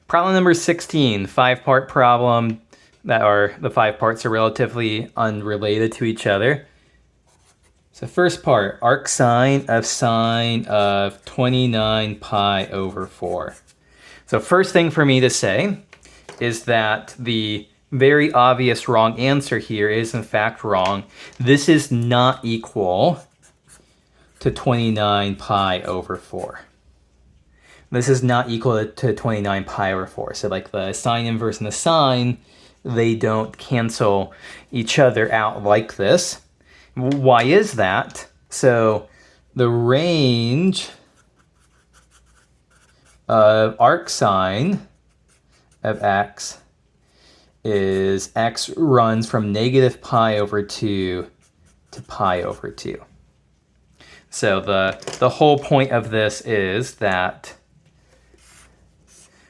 Problem number 16, 5-part problem the 5 parts are relatively unrelated to each other. So first part, arcsine of 29 pi over 4. So first thing for me to say is that the very obvious wrong answer here is in fact wrong. This is not equal to 29 pi over 4. This is not equal to 29 pi over 4. So like the sine inverse and the sine, they don't cancel each other out like this. Why is that? So the range of arcsine of x is x runs from negative pi over 2 to pi over 2. So the whole point of this is that,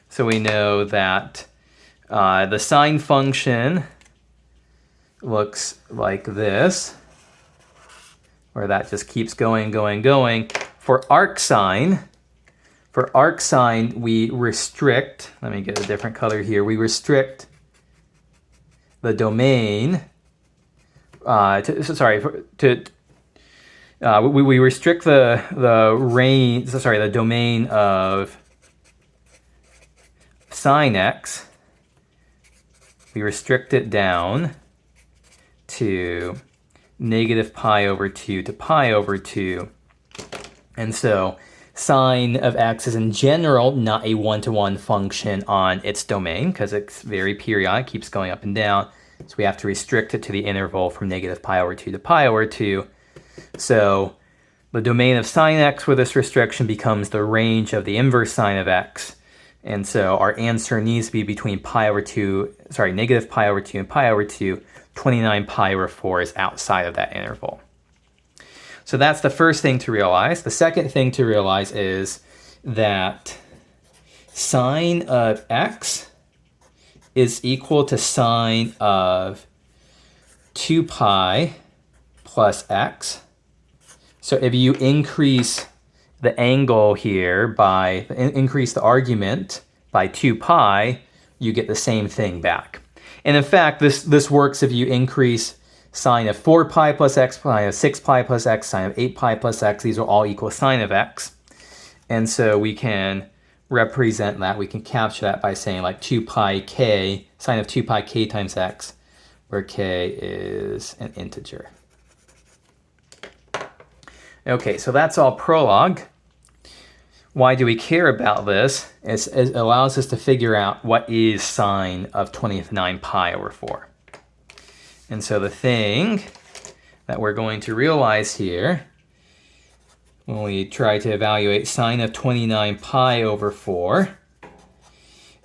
so we know that the sine function looks like this, where that just keeps going. For arcsine, we restrict, let me get a different color here, we restrict the domain, we restrict the range, the domain of sine x. We restrict it down to negative pi over 2 to pi over 2. And so sine of x is in general not a one-to-one function on its domain because it's very periodic, keeps going up and down. So we have to restrict it to the interval from negative pi over 2 to pi over 2. So the domain of sine x with this restriction becomes the range of the inverse sine of x. And so our answer needs to be between negative pi over 2 and pi over 2. 29 pi over 4 is outside of that interval. So that's the first thing to realize. The second thing to realize is that sine of x is equal to sine of 2 pi plus x. So if you increase the angle here by, increase the argument by 2 pi, you get the same thing back. And in fact, this works if you increase sine of 4 pi plus x, sine of 6 pi plus x, sine of 8 pi plus x. These are all equal sine of x. And so we can represent that. We can capture that by saying like 2 pi k, sine of 2 pi k times x, where k is an integer. Okay, so that's all prologue. Why do we care about this? It allows us to figure out what is sine of 29 pi over 4. And so the thing that we're going to realize here, when we try to evaluate sine of 29 pi over 4,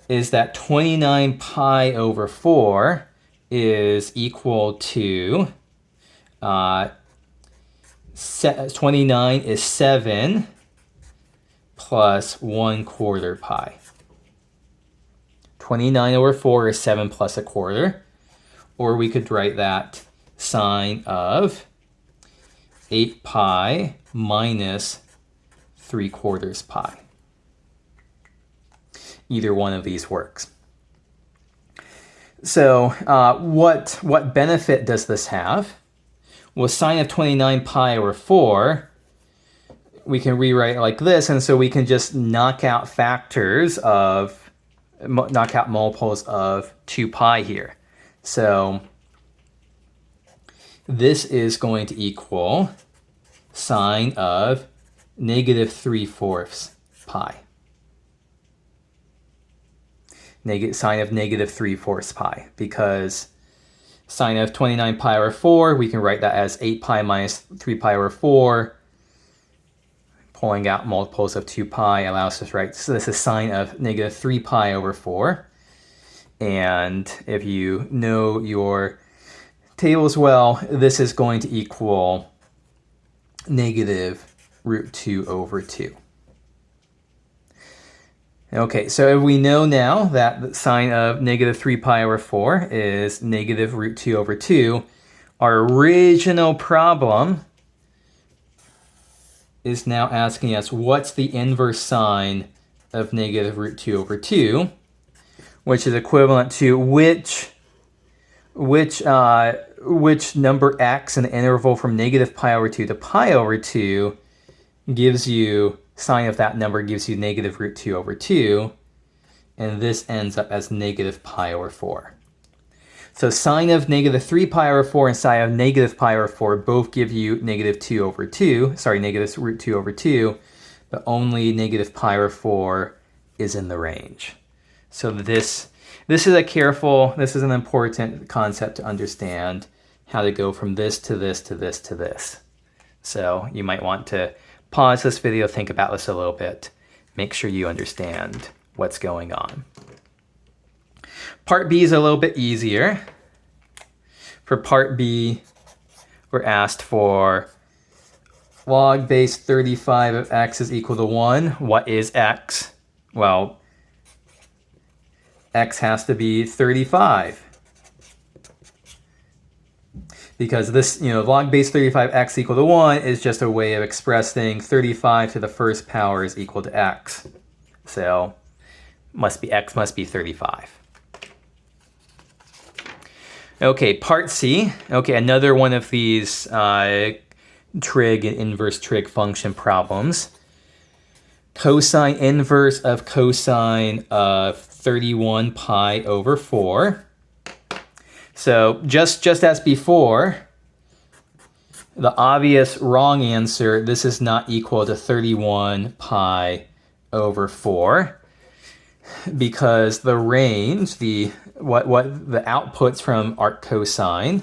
is that 29 pi over 4 is equal to 29 is 7 plus 1/4 pi. 29 over 4 is 7 plus 1/4. Or we could write that sine of 8 pi minus 3/4 pi. Either one of these works. So what benefit does this have? Well, sine of 29 pi over 4, we can rewrite it like this, and so we can just knock out multiples of 2 pi here. So this is going to equal sine of negative 3/4 pi. Sine of negative 3/4 pi, because sine of 29 pi over 4, we can write that as 8 pi minus 3 pi over 4. Pulling out multiples of 2 pi allows us to write, so this is sine of negative 3 pi over 4. And if you know your tables well, this is going to equal negative root 2 over 2. Okay, so we know now that the sine of negative 3 pi over 4 is negative root 2 over 2. Our original problem is now asking us what's the inverse sine of negative root 2 over 2. which is equivalent to which number x in the interval from negative pi over 2 to pi over 2 gives you, sine of that number gives you negative root 2 over 2, and this ends up as negative pi over 4. So sine of negative 3 pi over 4 and sine of negative pi over 4 both give you negative 2 over 2, sorry, negative root 2 over 2, but only negative pi over 4 is in the range. So this is an important concept to understand, how to go from this to this to this to this. So you might want to pause this video, think about this a little bit, make sure you understand what's going on. Part B is a little bit easier. For part B, we're asked for log base 35 of x is equal to 1. What is x? Well, x has to be 35. Because this, log base 35x equal to 1 is just a way of expressing 35 to the first power is equal to x. So x must be 35. Okay, part C. Okay, another one of these trig and inverse trig function problems. Cosine inverse of cosine of 31 pi over 4. So just as before, the obvious wrong answer, this is not equal to 31 pi over 4, because the range, what the outputs from arc cosine,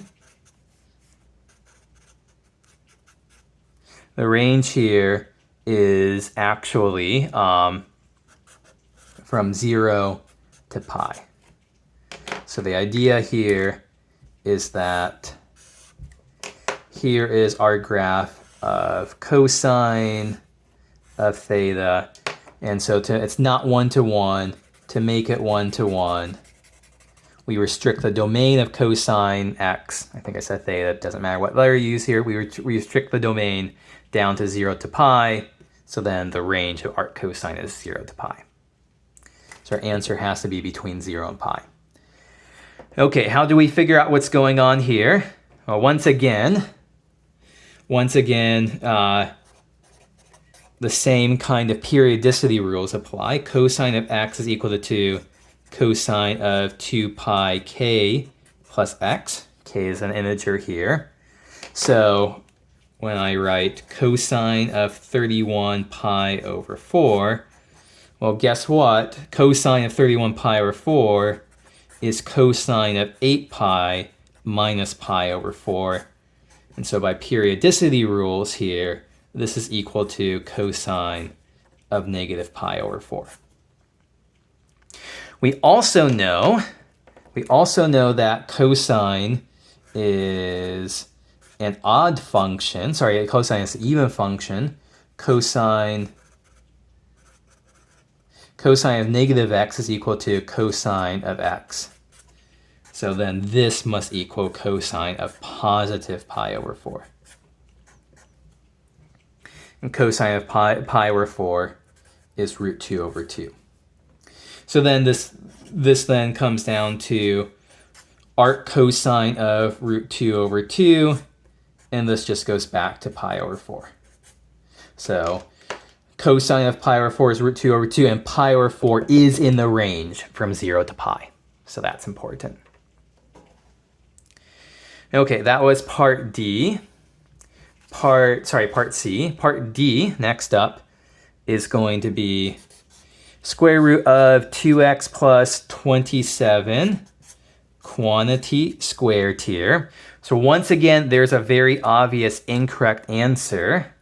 the range here is actually from 0 to pi. So the idea here is that here is our graph of cosine of theta, and so it's not 1-to-1. To make it 1-to-1, we restrict the domain of cosine x. I think I said theta, it doesn't matter what letter you use here. We restrict the domain down to 0 to pi, so then the range of arc cosine is 0 to pi. So our answer has to be between 0 and pi. Okay, how do we figure out what's going on here? Well, once again, the same kind of periodicity rules apply. Cosine of x is equal to 2 cosine of 2 pi k plus x. K is an integer here. So when I write cosine of 31 pi over 4, well, guess what? Cosine of 31 pi over 4 is cosine of 8 pi minus pi over 4. And so by periodicity rules here, this is equal to cosine of negative pi over 4. We also know that cosine is an odd function. Sorry, cosine is an even function. Cosine of negative x is equal to cosine of x. So then this must equal cosine of positive pi over 4. And cosine of pi over 4 is root 2 over 2. So then this then comes down to arc cosine of root 2 over 2, and this just goes back to pi over 4. So cosine of pi over 4 is root 2 over 2, and pi over 4 is in the range from 0 to pi. So that's important. Okay, that was part D. Part C. Part D, next up, is going to be square root of 2x plus 27 quantity squared here. So once again, there's a very obvious incorrect answer.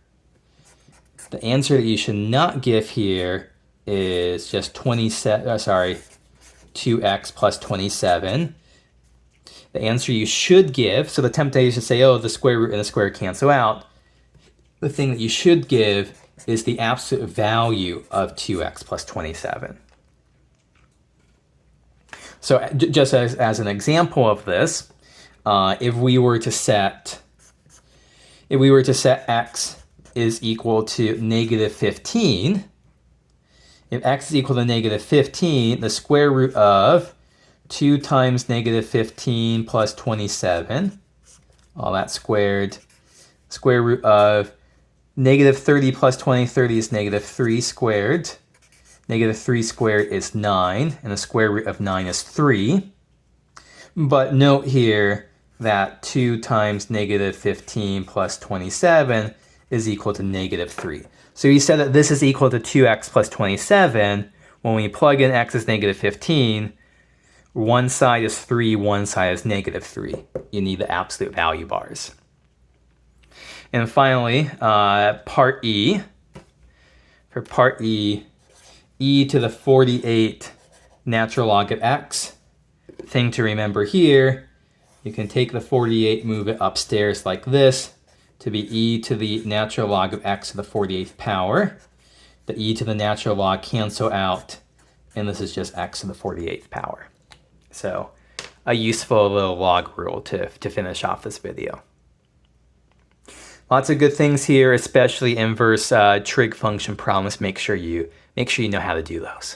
The answer that you should not give here is just 2x plus 27. The answer you should give, so the temptation to say, oh, the square root and the square cancel out. The thing that you should give is the absolute value of 2x plus 27. So just as an example of this, if we were to set x is equal to negative 15, if x is equal to negative 15, the square root of 2 times negative 15 plus 27, all that squared, square root of negative 30 plus 20, 30 is negative 3 squared. Negative 3 squared is 9, and the square root of 9 is 3. But note here that 2 times negative 15 plus 27 is equal to negative 3. So you said that this is equal to 2x plus 27. When we plug in x is negative 15, one side is 3, one side is negative 3. You need the absolute value bars. And finally, part E. For part E, e to the 48 natural log of x. Thing to remember here, you can take the 48, move it upstairs like this, to be e to the natural log of x to the 48th power. The e to the natural log cancel out, and this is just x to the 48th power. So a useful little log rule to finish off this video. Lots of good things here, especially inverse trig function problems. Make sure you know how to do those.